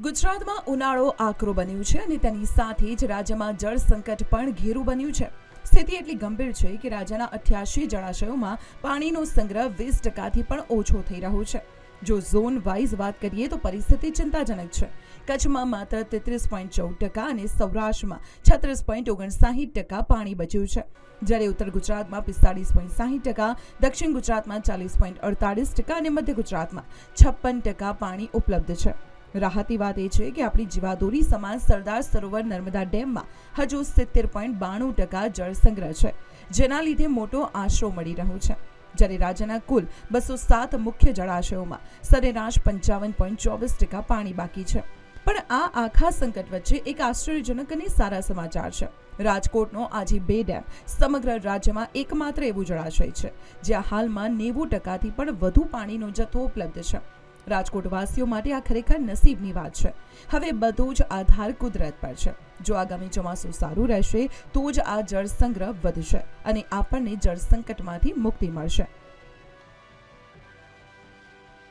ગુજરાતમાં ઉનાળો આકરો બન્યું છે અને તેની સાથે જ રાજ્યમાં જળ સંકટ પણ ઘેરું બન્યું છે. સ્થિતિ એટલી ગંભીર છે કે રાજ્યના 88 જળાશયોમાં પાણીનો સંગ્રહ 20%થી પણ ઓછો થઈ રહ્યો છે. જો ઝોન વાઇઝ વાત કરીએ તો પરિસ્થિતિ ચિંતાજનક છે. કચ્છમાં માત્ર 33.14% અને સૌરાષ્ટ્રમાં 36.59% પાણી બચ્યું છે, જ્યારે ઉત્તર ગુજરાતમાં 45.60%, દક્ષિણ ગુજરાતમાં 40.48% અને મધ્ય ગુજરાતમાં 56% પાણી ઉપલબ્ધ છે. રાહતની વાત એ છે કે આપણી જીવાદોરી સમાન સરદાર સરોવર નર્મદા ડેમમાં હજુ 70.92% જળ સંગ્રહ છે, જેના લીધે મોટો આશરો મળી રહ્યો છે. જ્યારે રાજ્યના કુલ 207 મુખ્ય જળાશયોમાં સરેરાશ 55.24% પાણી બાકી છે. પણ આ આખા સંકટ વચ્ચે એક આશ્ચર્યજનક અને સારા સમાચાર છે. રાજકોટનો આજી-2 ડેમ સમગ્ર રાજ્યમાં એકમાત્ર એવું જળાશય છે જ્યાં હાલમાં 90%થી પણ વધુ પાણીનો જથ્થો ઉપલબ્ધ છે. રાજકોટવાસીઓ માટે આ ખરેખર નસીબની વાત છે. હવે બધો જ આધાર કુદરત પર છે. જો આગામી ચોમાસું સારું રહેશે તો જ આ જળ સંગ્રહ વધશે અને આપણને જળ સંકટમાંથી મુક્તિ મળશે.